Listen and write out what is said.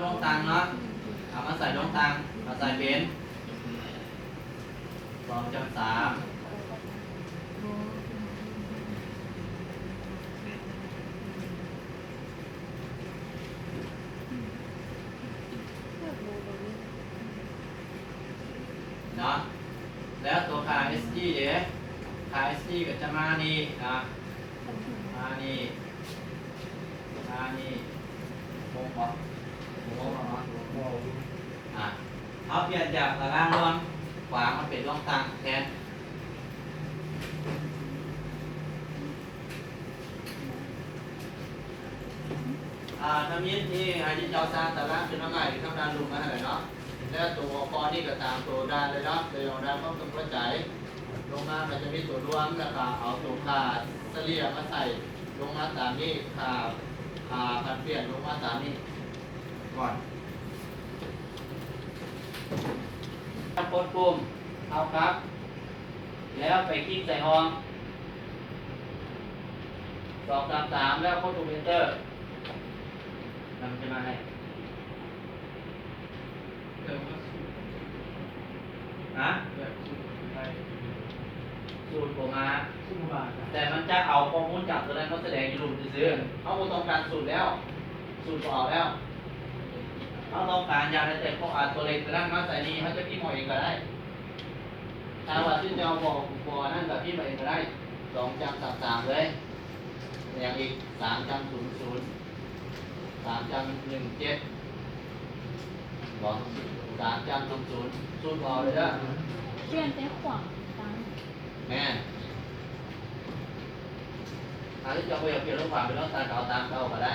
ลงตังเนาะเอามาใส่ลงตังมาใส่เป็น2.3เนาะแล้วตัวค่า SG เดี๋ยวค่า SG ก็จะมานี่นะมานี่มงบอกเอาเปลี่ยนจากตารางรวมขวามาเป็นร่องตังแทนทำนี้ที่อาจจะเจ้าซาตารางเป็นน้องใหม่ที่ต้องการลงมาให้เนาะแล้วตัวคอนี่ก็ตามตัวด้านเลยเนาะเลยลงด้านต้องเข้าใจลงมามันจะมีตัวรวมแล้วก็เอาตัวค่าเฉลี่ยมาใส่ลงมาตามนี้ค่าผัดเปลี่ยนลงมาตามนี้ก่อนกดปุ่มเอาครับ แล้วไปคลิกใส่ห้อง233แล้วกดปุ่ม Enter มันจะมาให้สูตรผมมาแต่มันจะเอาข้อมูลจากตัวนั้นเขาแสดงอยู่รูปซื้อเขาต้องการสูตรแล้วสูตรออกแล้วเขาต้องการอยากได้แต่พวกตัวเล็กตัวนั้นมาใส่นี้เขาจะพิมพ์เอาเองก็ได้ถ้าว่าที่จะเอาบอกนั่นกับพิมพ์เอาเองก็ได้2.33เลยอย่างอีก3.00 3.17บอก3.00สูตรออกเลยเด้อเปลี่ยนแต่ขวางตัง แม่ถ้าที่จะไปเอาเปลี่ยนรูปแบบเป็นต้องการเอาตามเก่าก็ได้